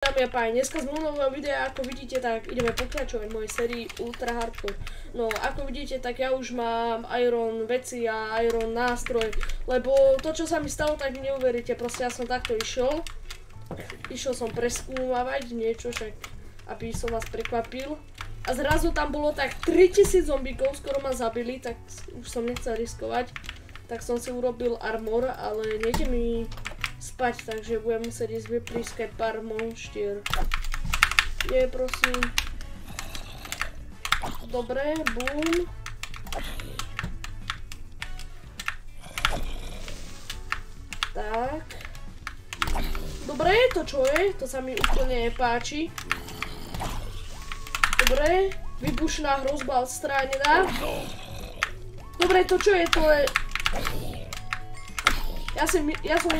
Dámy a páni, dneska z môjho nového videa, ako vidíte, tak ideme pokračovať v mojej sérii Ultra Hardcore. No, ako vidíte, tak ja už mám Iron veci a Iron nástroj, lebo to, čo sa mi stalo, tak neuveríte, proste ja som takto išiel. Išiel som preskúmavať niečo, však aby som vás prekvapil. A zrazu tam bolo tak 3000 zombíkov, skoro ma zabili, tak už som nechcel riskovať. Tak som si urobil armor, ale nejde mi spať, takže budem musieť ísť vyprískať pár monštier. Nie, prosím. Dobre, boom. Tak. Dobre, to čo je? To sa mi úplne nepáči. Dobre, výbušná hrozba odstránená. Dobre, to čo je? To je... Ja som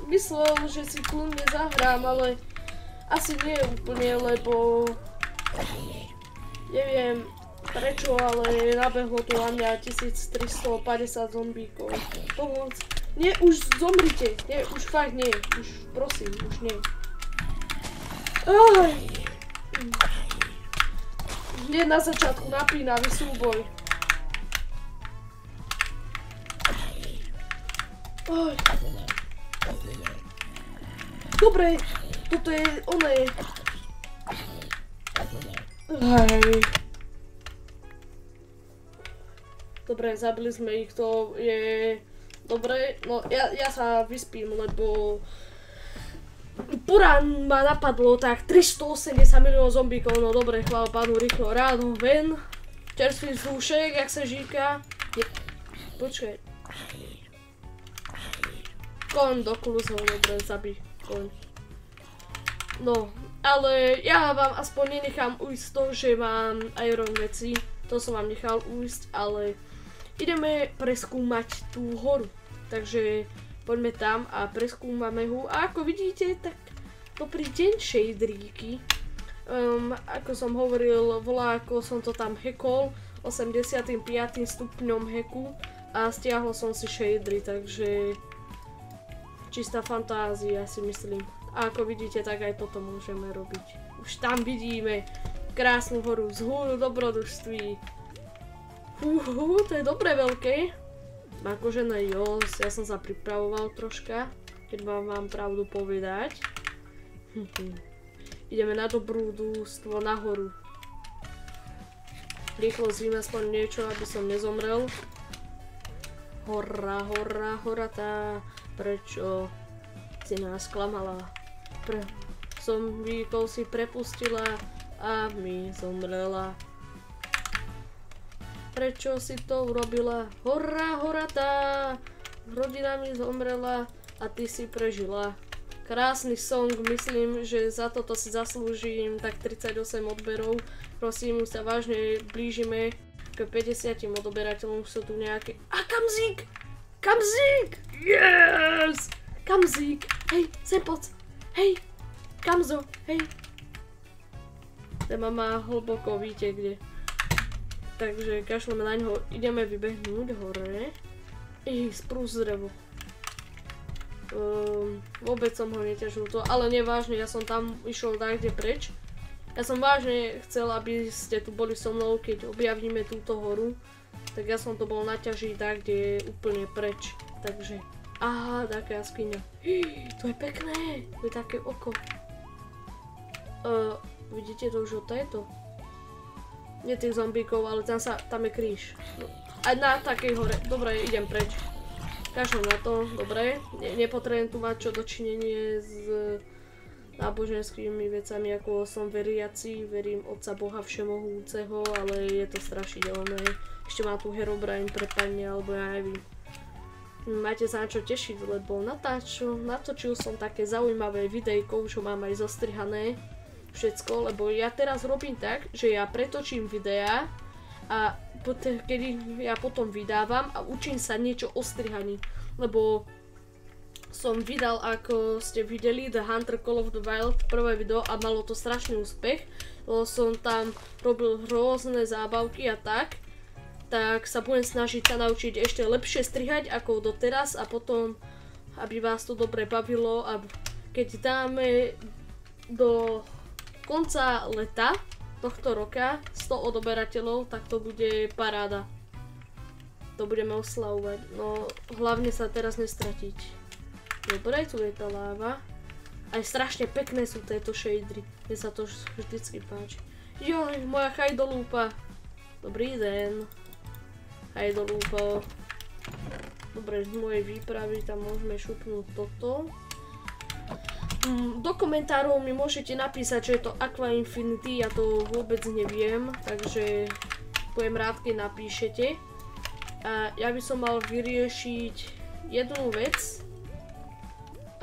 myslel, že si kľudne zahrám, ale asi nie úplne, lebo neviem prečo, ale nabehlo tu na mňa 1350 zombíkov. Pomoc. Nie, už zomrite. Nie, už fakt nie. Už prosím, už nie. Aj. Hneď na začiatku napínavý súboj. Aj. Dobre, toto je oné. Hej. Dobre, zabili sme ich, to je... Dobre, no ja sa vyspím, lebo... Porán ma napadlo tak 380 miliónov zombíkov, no dobre, chvála pánu, rýchlo ráno ven. Čerstvý vzdušek, jak sa žíka. Počkaj. Koň do kľúzov, dobre, zabij. Koň. No, ale ja vám aspoň nenechám ujsť to, že mám Iron veci. To som vám nechal ujsť, ale ideme preskúmať tú horu. Takže poďme tam a preskúmame ho. A ako vidíte, tak dobrý deň, shaderíky. Ako som hovoril, ako som to tam hackol 85. stupňom hacku a stiahol som si shadery, takže čistá fantázia, si myslím. A ako vidíte, tak aj toto môžeme robiť. Už tam vidíme krásnu horu vzhľadu dobrodružství. To je dobre veľké. Akože na jos, ja som sa pripravoval troška, keď mám pravdu povedať. Ideme na dobrodružstvo nahoru. Rýchlo zvím aspoň niečo, aby som nezomrel. Hora, hora, hora tá. Prečo si nás klamala? Zombíkov si prepustila a mi zomrela. Prečo si to urobila? Hora, hora tá. Rodina mi zomrela a ty si prežila. Krásny song, myslím, že za toto si zaslúžim tak 38 odberov. Prosím, už sa vážne blížime k 50 odberateľom, sú tu nejaké... A Kamzík! Kamzík! Yes! Kamzík! Hej, sem poď! Hej! Kamzo! Hej! Téma má hlboko, víte kde. Takže kašleme na ňo, ideme vybehnúť hore. Sprús drevo. Vôbec som ho neťažil to, ale nevážne, ja som tam išiel niekde preč. Ja som vážne chcel, aby ste tu boli so mnou, keď objavíme túto horu. Tak ja som to bol naťažiť niekde úplne preč. Takže, aha, taká jaskyňa. To je pekné, to je také oko. Vidíte to už od tejto? Nie tých zombíkov, ale tam je kríž. Aj na takej hore, dobre, idem preč. Kašlem na to, dobre. Nepotrebujem tu mať čo dočinenie s náboženskými vecami, ako som veriaci. Verím Otca Boha Všemohúceho, ale je to strašidelné. Ešte má tu Herobrine prepadne, alebo ja neviem. Máte sa na čo tešiť, lebo natočil som také zaujímavé videjko, čo mám aj zostrihané. Všetko, lebo ja teraz robím tak, že ja pretočím videá a keď ja potom vydávam a učím sa niečo o strihaní. Lebo som vydal, ako ste videli, The Hunter Call of the Wild, prvé video a malo to strašný úspech. Lebo som tam robil rôzne zábavky a tak sa budem snažiť sa naučiť ešte lepšie strihať ako doteraz a potom aby vás to dobre bavilo a keď dáme do konca leta tohto roka 100 odoberateľov, tak to bude paráda. To budeme oslavovať, no hlavne sa teraz nestratiť. Dobre, tu je tá láva. Aj strašne pekné sú tieto shadery, mne sa to vždycky páči. Joj, moja chajdolúpa. Dobrý den. Chajdolúpo. Dobre, z mojej výpravy tam môžeme šupnúť toto. Do komentárov mi môžete napísať, že je to Aqua Infinity, ja to vôbec neviem, takže budem rád, keď napíšete. A ja by som mal vyriešiť jednu vec.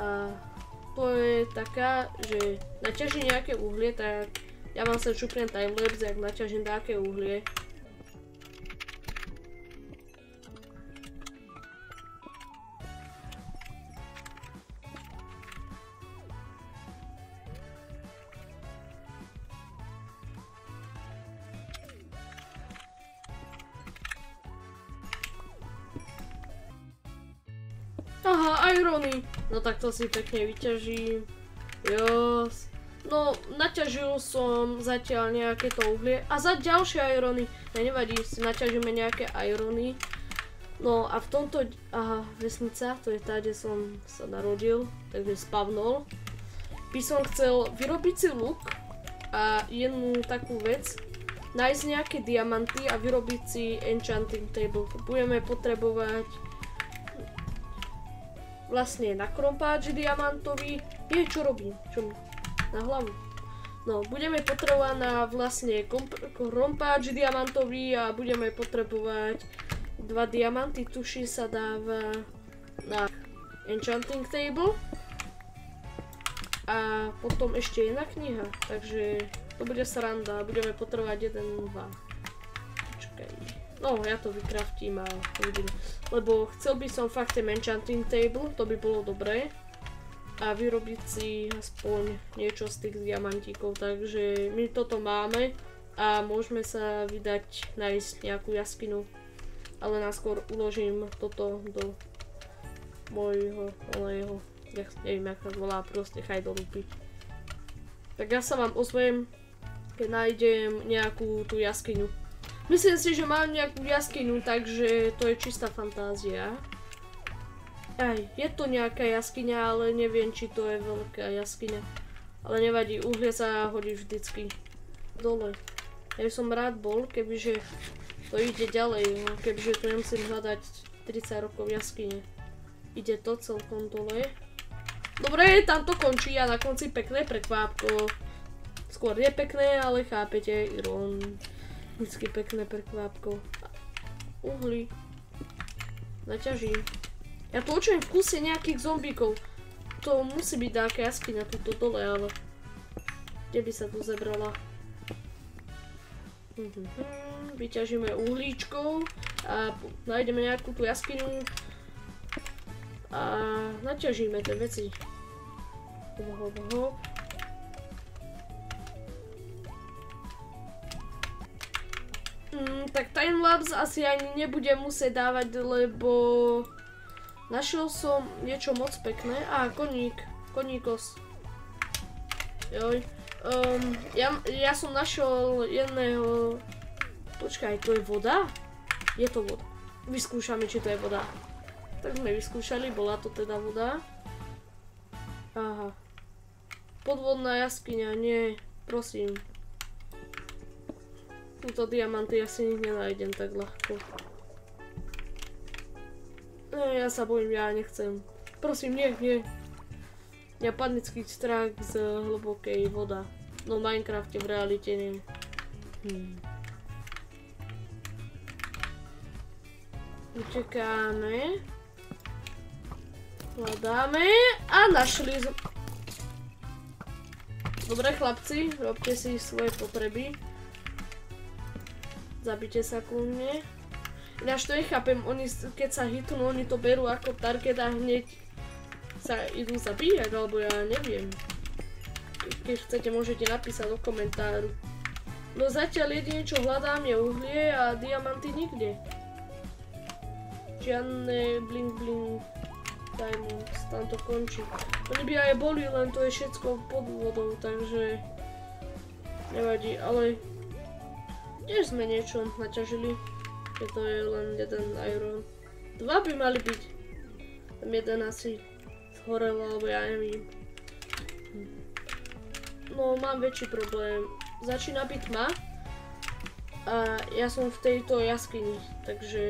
A to je taká, že naťažím nejaké uhlie, tak ja vám sa šupnem timelapse, ak naťažím také uhlie. Aha, irony. No tak to si pekne vyťažím. Jos. No, naťažil som zatiaľ nejaké to uhlie. A za ďalšie irony. Nevadí, si naťažíme nejaké irony. No a v tomto... Aha, vesnica, to je tá, kde som sa narodil. Takže spavnol. By som chcel vyrobiť si luk. A jednu takú vec. Nájsť nejaké diamanty a vyrobiť si enchanting table. Budeme potrebovať... vlastne na krompáč diamantový. Čo robím? Čo mi? Na hlavu. No, budeme potrebovať na vlastne krompáč diamantový a budeme potrebovať 2 diamanty. Tuším sa dáva na enchanting table. A potom ešte jedna kniha. Takže to bude sranda. Budeme potrebovať 1, 2. Počkaj. No, ja to vykraftím a uvidíme. Lebo chcel by som fakt ten enchanting table, to by bolo dobré. A vyrobiť si aspoň niečo z tých diamantíkov. Takže my toto máme a môžeme sa vydať nájsť nejakú jaskynu. Ale náskôr uložím toto do môjho, neviem jak sa volá, proste chajdolúpy. Tak ja sa vám ozvem, keď nájdem nejakú tú jaskyňu. Myslím si, že mám nejakú jaskyňu, takže to je čistá fantázia. Aj, je to nejaká jaskyňa, ale neviem, či to je veľká jaskyňa. Ale nevadí, uhlie sa hodí vždycky dole. Ja by som rád bol, kebyže to ide ďalej, kebyže tu nemusím hľadať 30 rokov jaskyne. Ide to celkom dole. Dobre, tam to končí a na konci pekné prekvápko. Skôr nie pekné, ale chápete, Iron. Vždycky pekné prekvápko. Uhly. Naťažím. Ja počujem v kuse nejakých zombíkov. To musí byť nejaká jaskyňa tuto dole, ale... Kde by sa tu zebrala? Vyťažíme uhlíčkou a nájdeme nejakú tú jaskyňu. A naťažíme tie veci. Hop. Tak timelapse asi ani nebudem musieť dávať, lebo našiel som niečo moc pekné. Koníkos. Joj. Ja som našiel jedného... Počkaj, to je voda? Je to voda. Vyskúšame, či to je voda. Tak sme vyskúšali, bola to teda voda. Aha. Podvodná jaskyňa, nie, prosím. Túto diamanty asi nenájdem tak ľahko. Ja sa bojím, ja nechcem. Prosím, nie. Ja panický strach z hlbokej voda. No v Minecrafte v realite nie. Utekáme. Hľadáme a našli sme. Dobre chlapci, robte si svoje potreby. Zabite sa kľudne. Ináč to nechápem, oni keď sa hitnú, oni to berú ako target a hneď sa idú zabíjať, alebo ja neviem. Keď chcete, môžete napísať do komentáru. No zatiaľ jedine čo hľadám je uhlie a diamanty nikde. Žiadne bling diamonds, tam to končí. Oni by aj boli, len to je všetko pod vodou, takže nevadí, ale tiež sme niečo naťažili, že to je len jeden iron. 2 by mali byť, tam jeden asi zhorel, alebo ja neviem. No, mám väčší problém, začína byť tma a ja som v tejto jaskyni, takže...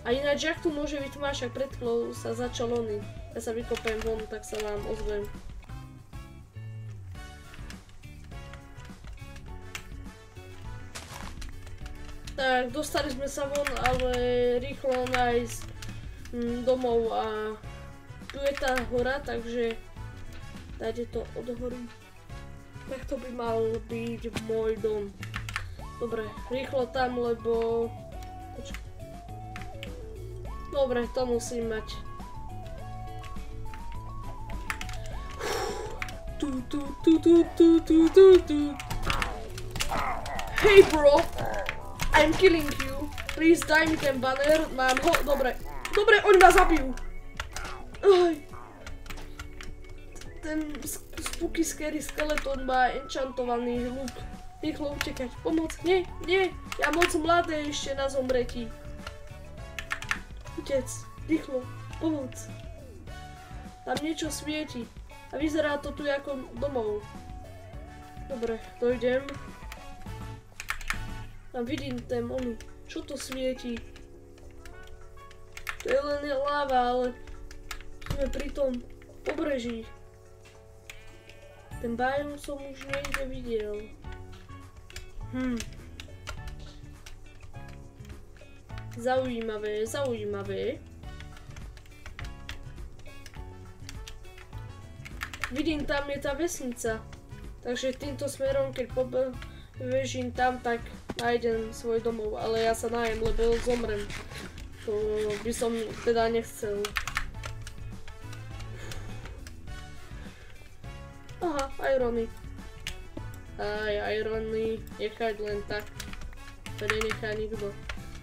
A ináč, jak tu môže byť tma, však pred chvíľou sa začal oný. Ja sa vykopem von, tak sa vám ozvem. Tak, dostali sme sa von, ale rýchlo nájsť domov a tu je tá hora, takže dajte to od hory. Tak to by mal byť môj dom. Dobre, rýchlo tam, lebo... Dobre, to musím mať. Hey bro, I'm killing you. Please daj mi ten banner, mám ho, dobre. Dobre, oni ma zabijú. Ten spooky scary skeleton má enchantovaný luk. Rýchlo utekať, pomoc, nie, nie, ja moc mladé ešte na zomretí. Utec, rýchlo, pomoc. Tam niečo svieti. A vyzerá to tu ako domov. Dobre, dojdem. Tam vidím ten onu. Čo to svieti? To je len láva, ale sme pri tom pobreží. Ten biom som už niekde videl. Zaujímavé, zaujímavé. Vidím, tam je tá vesnica. Takže týmto smerom, keď pobežím tam, tak nájdem svoj domov. Ale ja sa nájem, lebo zomrem. To by som teda nechcel. Aha, irony. Aj, irony. Nechať len tak. To nenechá nikto.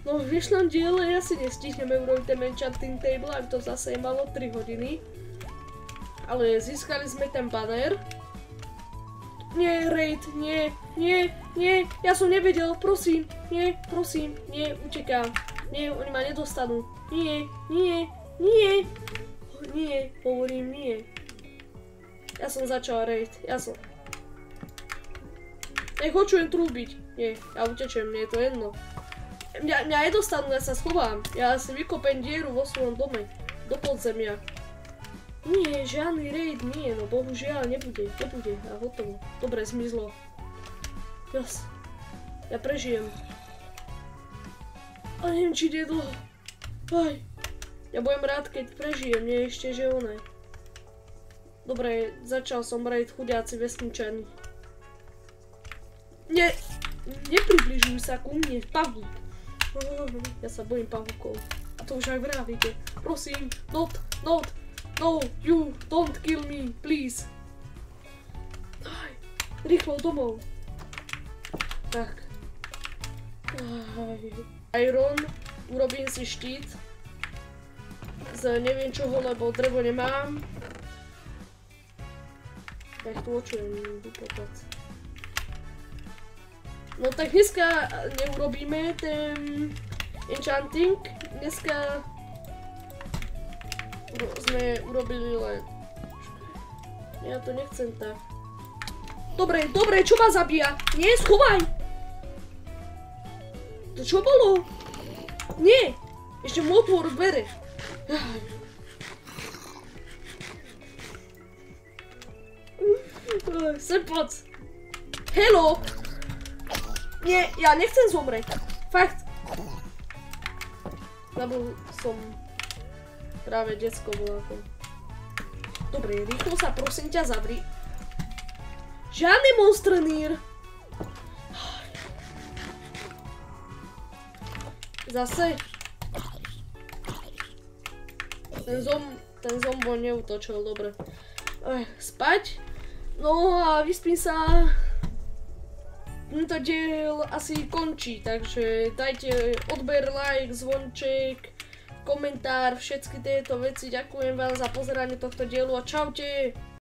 No v dnešnom diele asi nestihneme urobiť ten enchanting table, aby to zase malo 3 hodiny. Ale získali sme ten banner. Nie, raid, nie, nie, nie, ja som nevedel, prosím, nie, utekám. Nie, oni ma nedostanú. Nie, nie, nie, nie, hovorím nie. Ja som začal raid, ja som... Nechočujem trúbiť, nie, ja utečem, mne je to jedno. Mňa nedostanú, ja sa schovám. Ja si vykopem dieru vo svojom dome. Do podzemia. Nie, žiadny raid nie, no bohužiaľ nebude. A hotovo. Dobre, zmizlo. Jas. Ja prežijem. A neviem, či ide dlho. Aj. Ja budem rád, keď prežijem, nie ešte, že oné. Dobre, začal som raid chudiaci vesničani. Nie, nepribližujú sa ku mne, pavúk. Ja sa bojím pavúkov. A to už aj vravíte. Prosím, no, you don't kill me, please. Aj, rýchlo domov. Tak. Iron, urobím si štít. Z neviem čoho, lebo drevo nemám. Ja ich tu očujem, dupotať. No tak dneska neurobíme ten enchanting, dneska sme urobili len... Ja to nechcem tak. Dobre, čo ma zabíja? Nie, schovaj! To čo bolo? Nie, ešte mu otvor dvere. Sem poď. Hello! Nie, ja nechcem zomrieť. Fakt. Lebo som práve decko voľako. Dobre, rýchlo sa prosím ťa zavri. Žiadny monstrenír. Zase. Ten zombo neútočil, dobre. Spať. No a vyspím sa. Tento diel asi končí, takže dajte odber, like, zvonček, komentár, všetky tieto veci. Ďakujem vám za pozeranie tohto dielu a čaute!